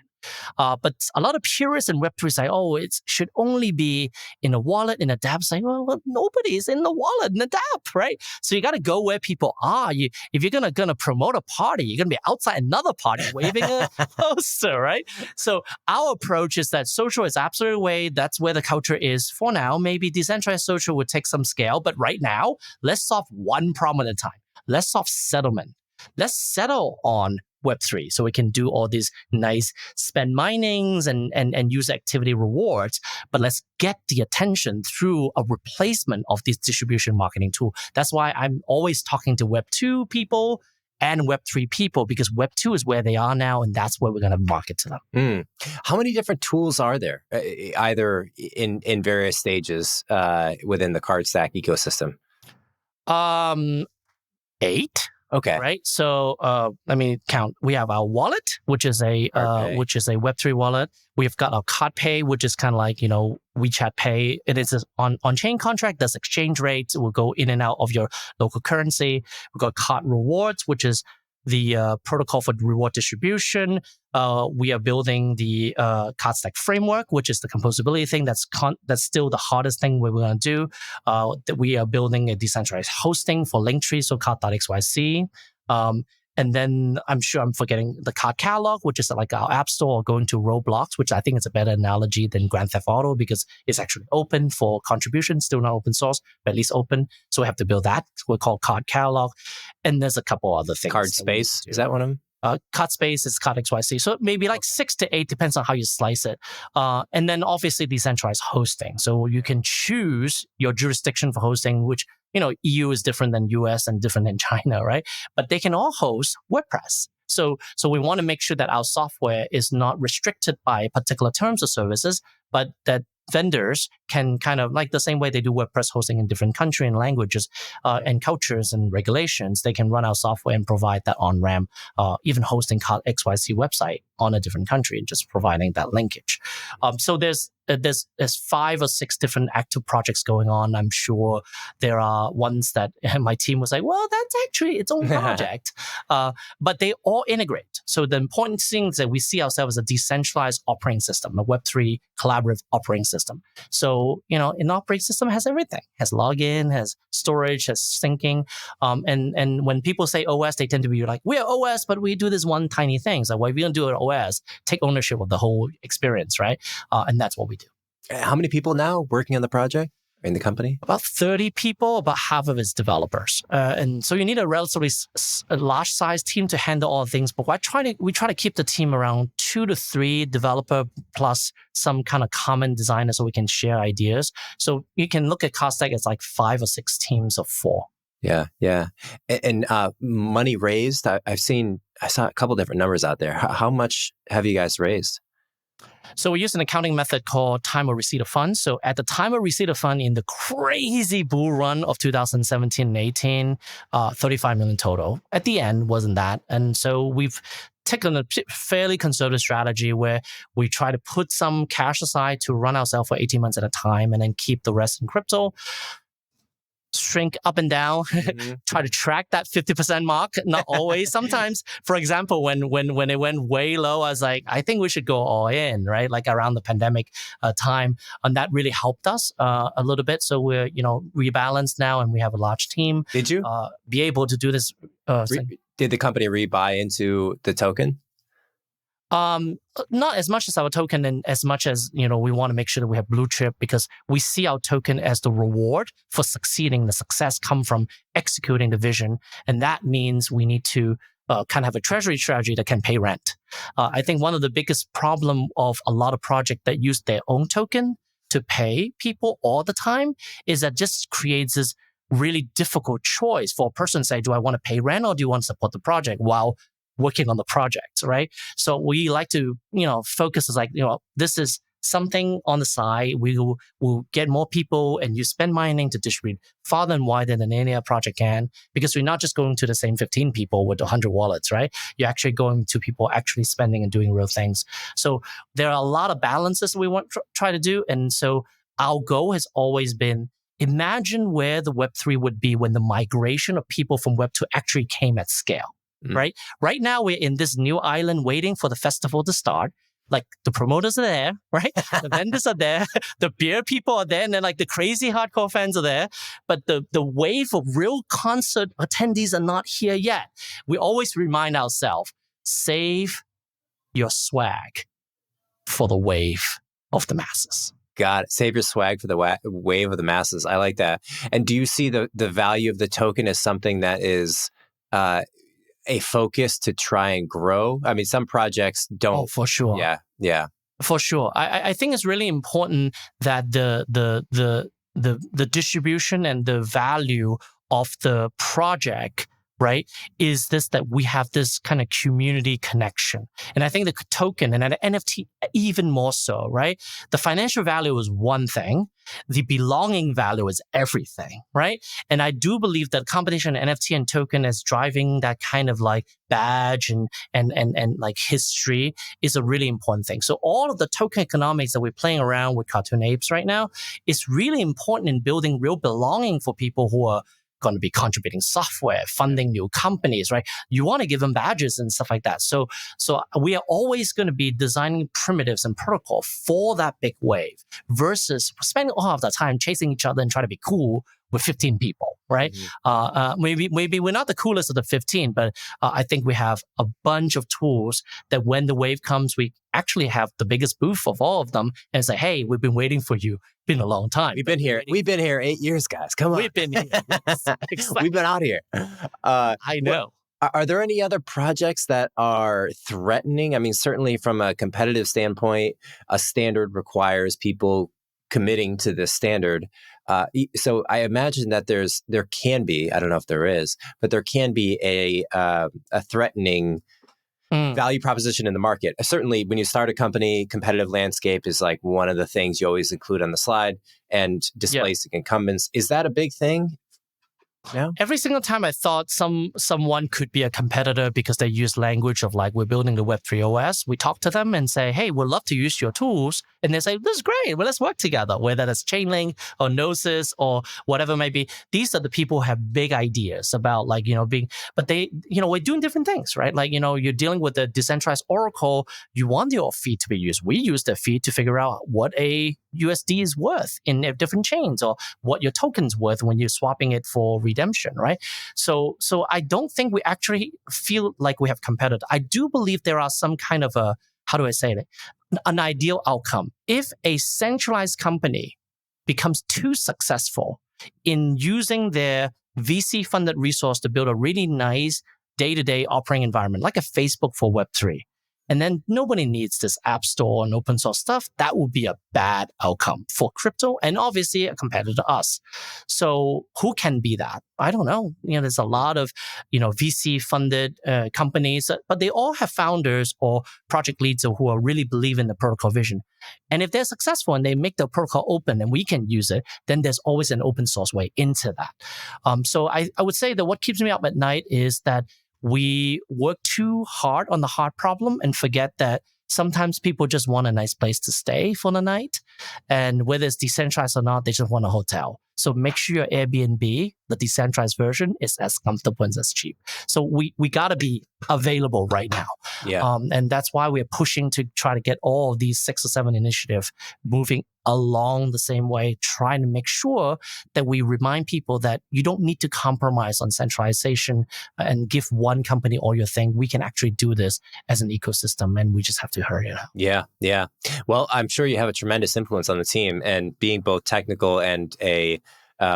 But a lot of purists in Web3 say, it should only be in a wallet, in a dApp. Say, well, nobody's in the wallet, in the dApp, right? So you got to go where people are. If you're gonna promote a party, you're gonna be outside another party waving a poster, right? So our approach is that social is absolute way. That's where the culture is for now. Maybe decentralized social would take some scale, but right now, let's solve one problem at a time. Let's solve settlement. Let's settle on Web3 so we can do all these nice spend minings and user activity rewards, but let's get the attention through a replacement of this distribution marketing tool. That's why I'm always talking to Web2 people and Web3 people, because Web2 is where they are now, and that's where we're going to market to them. How many different tools are there, either in various stages within the Cardstack ecosystem? 8. Okay. Right. So let me count. We have our wallet, which is a Web3 wallet. We've got our card pay, which is kind of like, WeChat Pay. It is an on-chain contract. There's exchange rates. It will go in and out of your local currency. We've got card rewards, which is the protocol for reward distribution. We are building the Cardstack framework, which is the composability thing. That's still the hardest thing we're going to do. That we are building a decentralized hosting for Linktree, so card.xyz. And then I'm sure I'm forgetting the card catalog, which is like our app store, or going to Roblox, which I think is a better analogy than Grand Theft Auto because it's actually open for contribution, still not open source, but at least open. So we have to build that. We call card catalog. And there's a couple other things. Card space, is that one of them? Card space is card XYZ. So maybe like 6 to 8, depends on how you slice it. And then obviously decentralized hosting. So you can choose your jurisdiction for hosting, which, EU is different than US and different than China, right? But they can all host WordPress. So we want to make sure that our software is not restricted by particular terms of services, but that vendors can kind of, like the same way they do WordPress hosting in different countries and languages and cultures and regulations, they can run our software and provide that on-ramp, even hosting XYZ website on a different country and just providing that linkage. So there's 5 or 6 different active projects going on. I'm sure there are ones that my team was like, well, that's actually its own project. But they all integrate. So the important thing is that we see ourselves as a decentralized operating system, a Web3 collaborative operating system. So, an operating system has everything, has login, has storage, has syncing. And when people say OS, they tend to be like, we're OS, but we do this one tiny thing. So why we don't do an OS, take ownership of the whole experience, right? And that's what we do. How many people now working on the project in the company? About 30 people, about half of it's developers. And so you need a relatively large size team to handle all things. But we try to keep the team around 2 to 3 developer plus some kind of common designer so we can share ideas. So you can look at Cardstack as like 5 or 6 teams of 4. Yeah. And money raised, I saw a couple different numbers out there. How much have you guys raised? So we use an accounting method called time of receipt of funds. So at the time of receipt of fund in the crazy bull run of 2017 and 18, 35 million total. At the end, wasn't that? And so we've taken a fairly conservative strategy where we try to put some cash aside to run ourselves for 18 months at a time and then keep the rest in crypto. Shrink up and down, try to track that 50% mark. Not always. Sometimes, for example, when it went way low, I was like, I think we should go all in, right? Like around the pandemic time. And that really helped us a little bit. So we're, rebalanced now and we have a large team. Did you? Be able to do this. Did the company rebuy into the token? Not as much as our token and as much as, we want to make sure that we have blue chip because we see our token as the reward for succeeding. The success come from executing the vision. And that means we need to kind of have a treasury strategy that can pay rent. I think one of the biggest problem of a lot of projects that use their own token to pay people all the time is that just creates this really difficult choice for a person to say, do I want to pay rent or do you want to support the project while working on the project, right? So we like to, focus as like, this is something on the side. We'll get more people and use spend mining to distribute farther and wider than any other project can, because we're not just going to the same 15 people with 100 wallets, right? You're actually going to people actually spending and doing real things. So there are a lot of balances we want to try to do. And so our goal has always been, imagine where the Web3 would be when the migration of people from Web2 actually came at scale. Right? Right now, we're in this new island waiting for the festival to start. Like the promoters are there, right? The vendors are there. The beer people are there. And then like the crazy hardcore fans are there. But the wave of real concert attendees are not here yet. We always remind ourselves, save your swag for the wave of the masses. Got it. Save your swag for the wave of the masses. I like that. And do you see the value of the token as something that is a focus to try and grow? I mean, some projects don't. Oh, for sure. Yeah. For sure. I think it's really important that the distribution and the value of the project, right, is this, that we have this kind of community connection. And I think the token and an NFT even more so, right? The financial value is one thing. The belonging value is everything, right? And I do believe that combination of NFT and token is driving that kind of like badge and like history is a really important thing. So all of the token economics that we're playing around with Cartoon Apes right now is really important in building real belonging for people who are going to be contributing software, funding new companies, right? You want to give them badges and stuff like that. So we are always going to be designing primitives and protocol for that big wave versus spending all of the time chasing each other and trying to be cool with 15 people, right? Maybe we're not the coolest of the 15, but I think we have a bunch of tools that when the wave comes, we actually have the biggest booth of all of them and say, hey, we've been waiting for you. Been a long time. We've been here 8 years, guys. Come on. We've been here. Yes, exactly. We've been out here. I know. Are there any other projects that are threatening? I mean, certainly from a competitive standpoint, a standard requires people committing to this standard. So I imagine that there can be, I don't know if there is, but there can be a threatening value proposition in the market. Certainly, when you start a company, competitive landscape is like one of the things you always include on the slide, and displacing incumbents. Is that a big thing? No? Every single time I thought someone could be a competitor because they use language of like, we're building the Web3 OS, we talk to them and say, hey, we'd love to use your tools. And they say, this is great. Well, let's work together, whether that's Chainlink or Gnosis or whatever it may be. These are the people who have big ideas about like, but they, we're doing different things, right? Like, you're dealing with the decentralized Oracle. You want your feed to be used. We use the feed to figure out what a USD is worth in different chains, or what your token's worth when you're swapping it for redemption, right? So I don't think we actually feel like we have competitors. I do believe there are some kind of how do I say it? An ideal outcome. If a centralized company becomes too successful in using their VC-funded resource to build a really nice day-to-day operating environment, like a Facebook for Web3, and then nobody needs this app store and open source stuff, that would be a bad outcome for crypto and obviously a competitor to us. So who can be that? I don't know. There's a lot of, VC funded companies, but they all have founders or project leads who are really believe in the protocol vision. And if they're successful and they make the protocol open and we can use it, then there's always an open source way into that. So I would say that what keeps me up at night is that we work too hard on the hard problem and forget that sometimes people just want a nice place to stay for the night. And whether it's decentralized or not, they just want a hotel. So make sure your Airbnb, the decentralized version, is as comfortable and as cheap. So we got to be available right now. Yeah. And that's why we're pushing to try to get all of these 6 or 7 initiatives moving along the same way, trying to make sure that we remind people that you don't need to compromise on centralization and give one company all your thing. We can actually do this as an ecosystem, and we just have to hurry it up. Yeah. Yeah. Well, I'm sure you have a tremendous influence on the team, and being both technical and a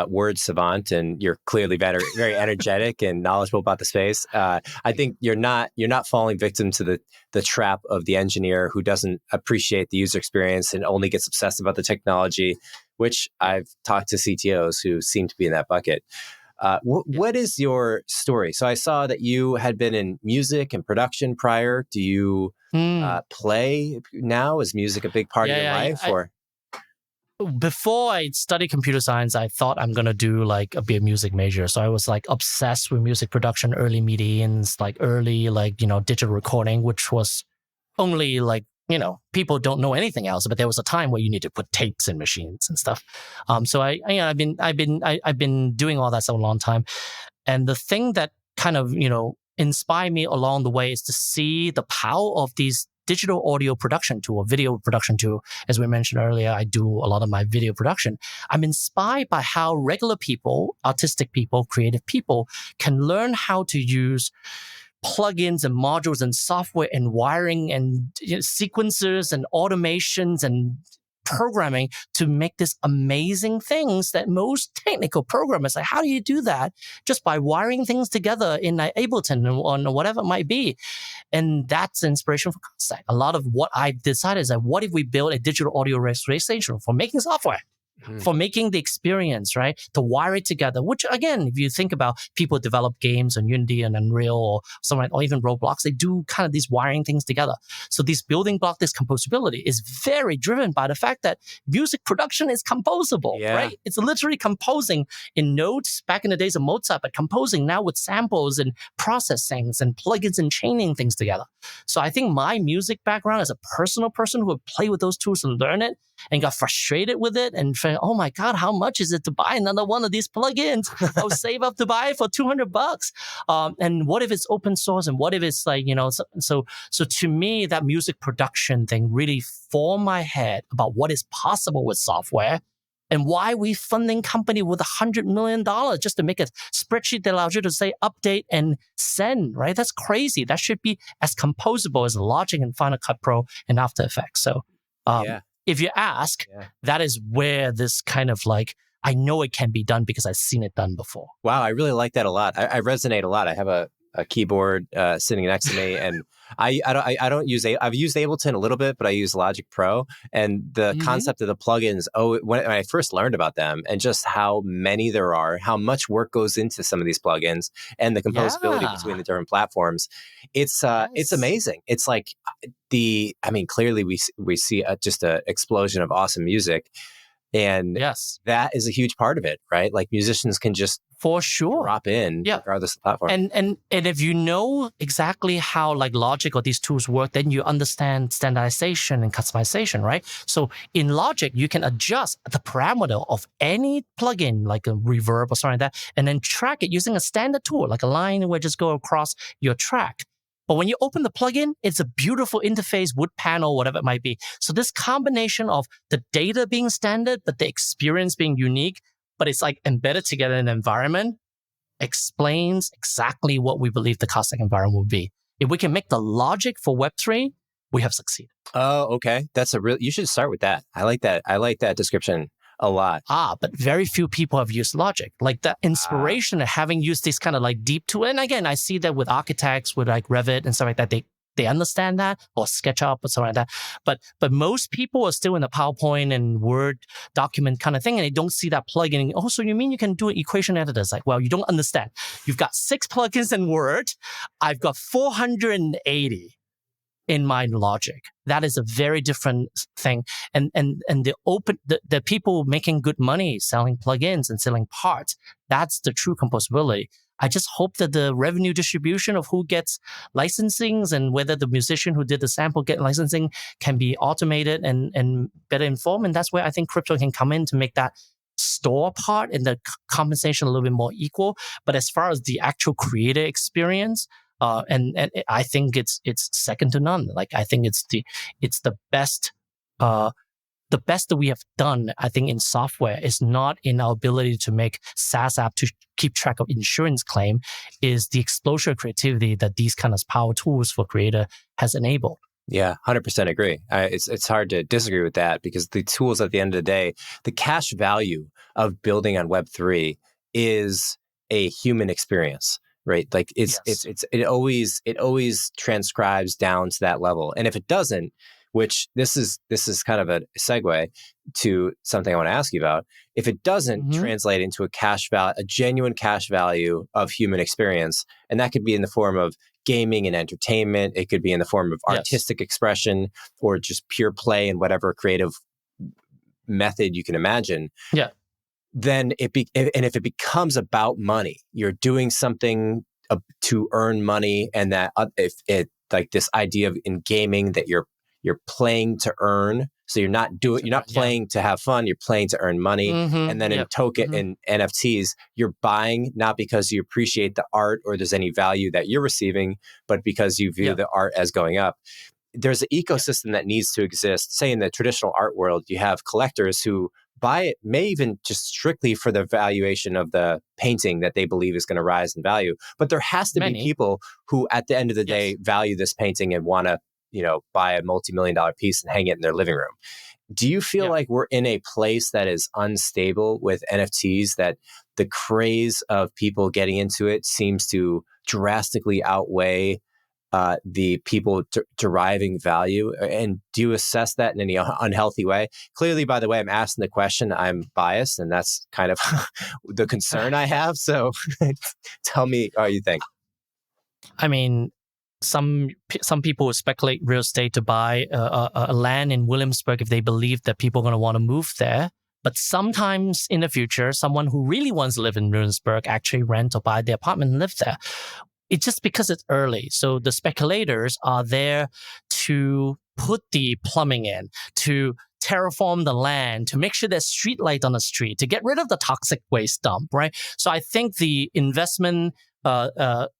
word savant, and you're clearly very energetic and knowledgeable about the space. I think you're not falling victim to the trap of the engineer who doesn't appreciate the user experience and only gets obsessed about the technology, which I've talked to CTOs who seem to be in that bucket. What is your story? So I saw that you had been in music and production prior. Do you play now? Is music a big part of your life? Before I studied computer science, I thought I'm going to do like be a music major. So I was like obsessed with music production, early MIDIs, like early, digital recording, which was only like, people don't know anything else, but there was a time where you need to put tapes in machines and stuff. So I've been doing all that for a long time. And the thing that kind of, inspired me along the way is to see the power of these digital audio production tool, video production tool. As we mentioned earlier, I do a lot of my video production. I'm inspired by how regular people, artistic people, creative people can learn how to use plugins and modules and software and wiring and sequencers and automations and programming to make this amazing things that most technical programmers like, how do you do that? Just by wiring things together in Ableton or whatever it might be. And that's inspiration for Cardstack. A lot of what I decided is that what if we build a digital audio registration for making software? For making the experience, right? To wire it together, which again, if you think about people develop games on Unity and Unreal or something, or even Roblox, they do kind of these wiring things together. So this building block, this composability is very driven by the fact that music production is composable, right? It's literally composing in notes back in the days of Mozart, but composing now with samples and processings and plugins and chaining things together. So I think my music background as a personal person who would play with those tools and learn it and got frustrated with it and oh my God, how much is it to buy another one of these plugins? I'll save up to buy it for $200. And what if it's open source? And what if it's like, so to me, that music production thing really formed my head about what is possible with software and why we funding company with $100 million just to make a spreadsheet that allows you to say update and send, right? That's crazy. That should be as composable as Logic and Final Cut Pro and After Effects. So, if you ask, that is where this kind of like, I know it can be done because I've seen it done before. Wow, I really like that a lot. I resonate a lot. I have a a keyboard sitting next to me, and I don't use I've used Ableton a little bit, but I use Logic Pro, and the concept of the plugins. When I first learned about them, and just how many there are, how much work goes into some of these plugins, and the composability between the different platforms, it's amazing. It's like clearly we see just an explosion of awesome music. And that is a huge part of it, right? Like musicians can just for sure drop in regardless of the platform. And if you know exactly how like Logic or these tools work, then you understand standardization and customization, right? So in Logic, you can adjust the parameter of any plugin, like a reverb or something like that, and then track it using a standard tool, like a line where just go across your track. But when you open the plugin, it's a beautiful interface, wood panel, whatever it might be. So this combination of the data being standard, but the experience being unique, but it's like embedded together in an environment, explains exactly what we believe the Cardstack environment will be. If we can make the logic for Web3, we have succeeded. Oh, okay. You should start with that. I like that. I like that description a lot. But very few people have used Logic. Like the inspiration of having used this kind of like deep tool. And again, I see that with architects, with like Revit and stuff like that, they understand that, or SketchUp or something like that. But most people are still in the PowerPoint and Word document kind of thing, and they don't see that plugin. Oh, so you mean you can do equation editors? Like, well, you don't understand. You've got 6 plugins in Word. I've got 480 in my Logic. That is a very different thing. And the people making good money selling plugins and selling parts, that's the true composability. I just hope that the revenue distribution of who gets licensings and whether the musician who did the sample get licensing can be automated and better informed. And that's where I think crypto can come in to make that store part and the compensation a little bit more equal. But as far as the actual creator experience, and I think it's second to none. Like I think it's the best. The best that we have done, I think, in software is not in our ability to make SaaS app to keep track of insurance claim, is the explosion of creativity that these kind of power tools for creator has enabled. Yeah, 100% agree. It's hard to disagree with that, because the tools at the end of the day, the cash value of building on Web3 is a human experience, right? Like it always transcribes down to that level. And if it doesn't, which this is kind of a segue to something I want to ask you about. If it doesn't translate into a genuine cash value of human experience, and that could be in the form of gaming and entertainment, it could be in the form of artistic expression, or just pure play in whatever creative method you can imagine. Yeah. Then if it becomes about money, you're doing something to earn money, and that if it like this idea of in gaming that you're playing to earn. So you're not playing to have fun, you're playing to earn money. And then in in NFTs, you're buying not because you appreciate the art or there's any value that you're receiving, but because you view the art as going up. There's an ecosystem that needs to exist. Say in the traditional art world, you have collectors who buy it, may even just strictly for the valuation of the painting that they believe is going to rise in value. But there has to be people who at the end of the day value this painting and want to buy a multi-million-dollar piece and hang it in their living room. Do you feel like we're in a place that is unstable with NFTs, that the craze of people getting into it seems to drastically outweigh the people deriving value? And do you assess that in any unhealthy way? Clearly, by the way, I'm asking the question, I'm biased, and that's kind of the concern I have. So tell me what you think. I mean, some people would speculate real estate to buy a land in Williamsburg if they believe that people are going to want to move there. But sometimes in the future, someone who really wants to live in Williamsburg actually rent or buy the apartment and live there. It's just because it's early. So the speculators are there to put the plumbing in, to terraform the land, to make sure there's street light on the street, to get rid of the toxic waste dump, right? So I think the investment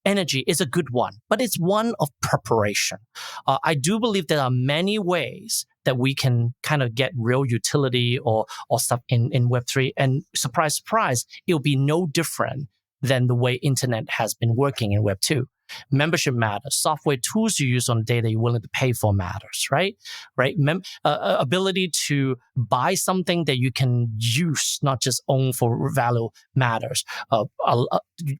energy is a good one, but it's one of preparation. I do believe there are many ways that we can kind of get real utility or stuff in Web3. And surprise, surprise, it'll be no different than the way internet has been working in Web2. Membership matters. Software tools you use on data you're willing to pay for matters, right? Right. Ability to buy something that you can use, not just own for value, matters.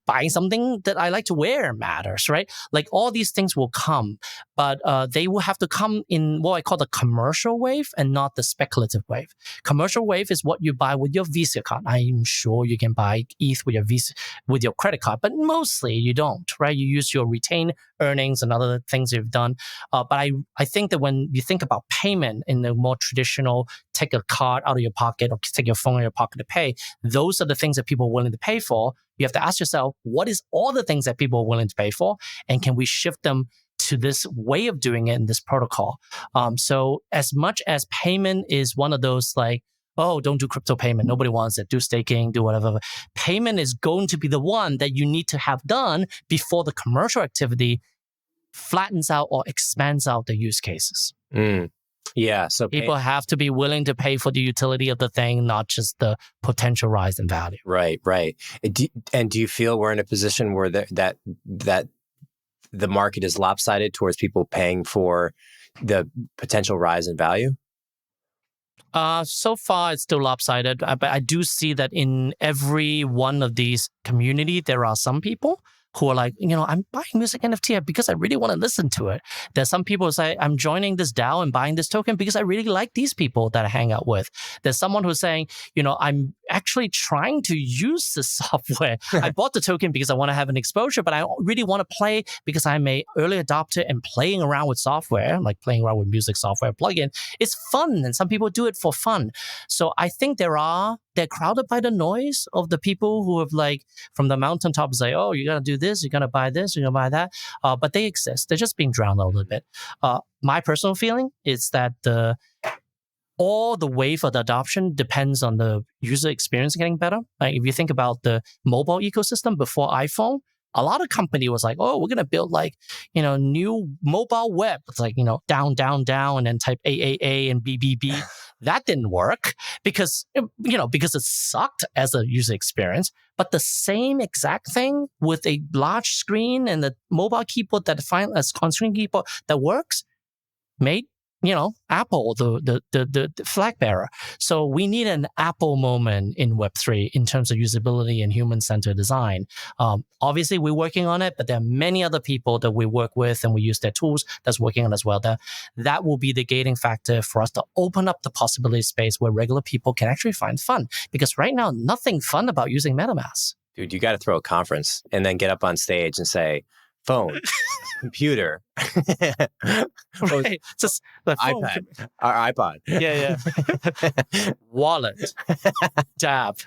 Buying something that I like to wear matters, right? Like all these things will come, but they will have to come in what I call the commercial wave and not the speculative wave. Commercial wave is what you buy with your Visa card. I'm sure you can buy ETH with your Visa, with your credit card, but mostly you don't, right? You use your retained earnings and other things you've done. But I think that when you think about payment in the more traditional, take a card out of your pocket or take your phone out of your pocket to pay, those are the things that people are willing to pay for. You have to ask yourself, what is all the things that people are willing to pay for? And can we shift them to this way of doing it in this protocol? So as much as payment is one of those like, oh, don't do crypto payment. Nobody wants it. Do staking, do whatever. Payment is going to be the one that you need to have done before the commercial activity flattens out or expands out the use cases. Yeah. So people have to be willing to pay for the utility of the thing, not just the potential rise in value. Right. And do you feel we're in a position where that the market is lopsided towards people paying for the potential rise in value? So far, it's still lopsided, but I do see that in every one of these community, there are some people who are like, I'm buying music NFT because I really want to listen to it. There's some people who say, I'm joining this DAO and buying this token because I really like these people that I hang out with. There's someone who's saying, I'm actually trying to use this software. I bought the token because I want to have an exposure, but I really want to play because I'm an early adopter and playing around with software, like playing around with music software plugin. It's fun, and some people do it for fun. So I think they're crowded by the noise of the people who have from the mountaintop say, oh, you got to do this, you got to buy this, you're going to buy that. But they exist. They're just being drowned out a little bit. My personal feeling is that all the wave of the adoption depends on the user experience getting better. Like if you think about the mobile ecosystem before iPhone, a lot of company was like, oh, we're going to build new mobile web. It's down, and then type AAA and BBB. That didn't work because it sucked as a user experience. But the same exact thing with a large screen and the mobile keyboard that as on-screen keyboard that works made Apple, the flag bearer. So we need an Apple moment in Web3 in terms of usability and human-centered design. Obviously, we're working on it, but there are many other people that we work with and we use their tools that's working on as well. That will be the gating factor for us to open up the possibility space where regular people can actually find fun. Because right now, nothing fun about using MetaMask. Dude, you got to throw a conference and then get up on stage and say, phone, computer, right? Just the phone. iPad, our iPod. Yeah. Wallet, dab,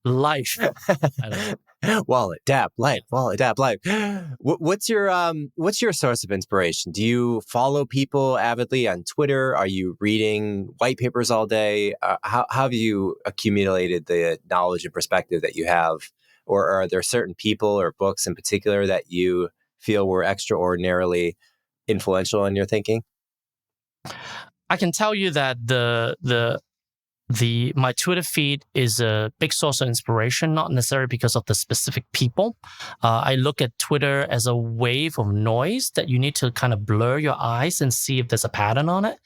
life. I don't know. Wallet, dab, life. Wallet, dab, life. What's your source of inspiration? Do you follow people avidly on Twitter? Are you reading white papers all day? How have you accumulated the knowledge and perspective that you have? Or are there certain people or books in particular that you feel were extraordinarily influential in your thinking? I can tell you that my Twitter feed is a big source of inspiration, not necessarily because of the specific people. I look at Twitter as a wave of noise that you need to kind of blur your eyes and see if there's a pattern on it.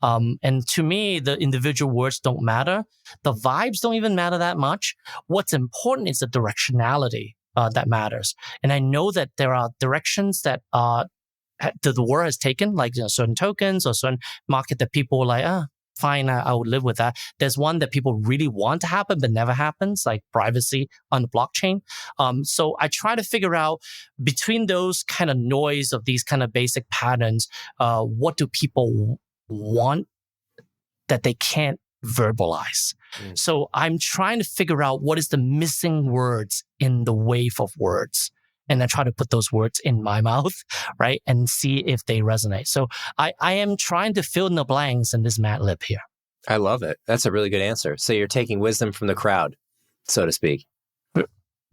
And to me, the individual words don't matter. The vibes don't even matter that much. What's important is the directionality that matters. And I know that there are directions that the world has taken, like certain tokens or certain market that people are like, fine, I would live with that. There's one that people really want to happen, but never happens, like privacy on the blockchain. So I try to figure out between those kind of noise of these kind of basic patterns, what do people want that they can't verbalize? So I'm trying to figure out what is the missing words in the wave of words. And I try to put those words in my mouth, right? And see if they resonate. So I am trying to fill in the blanks in this Mad Lib here. I love it. That's a really good answer. So you're taking wisdom from the crowd, so to speak.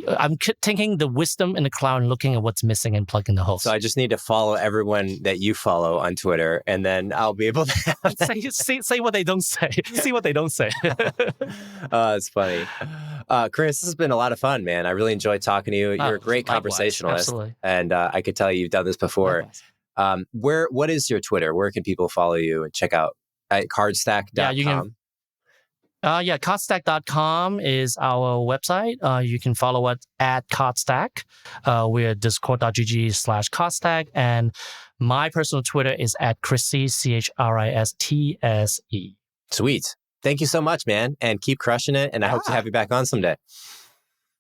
I'm taking the wisdom in the cloud and looking at what's missing and plugging the holes. So I just need to follow everyone that you follow on Twitter, and then I'll be able to say what they don't say. See what they don't say. It's funny. Chris, this has been a lot of fun, man. I really enjoyed talking to you. You're a great conversationalist. Absolutely. And I could tell you've done this before. What is your Twitter? Where can people follow you and check out at cardstack.com? Cardstack.com is our website. You can follow us at Cardstack. We're discord.gg/Cardstack. And my personal Twitter is at Chris Tse, CHRISTSE. Sweet. Thank you so much, man. And keep crushing it. And I hope to have you back on someday.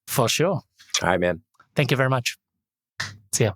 For sure. All right, man. Thank you very much. See ya.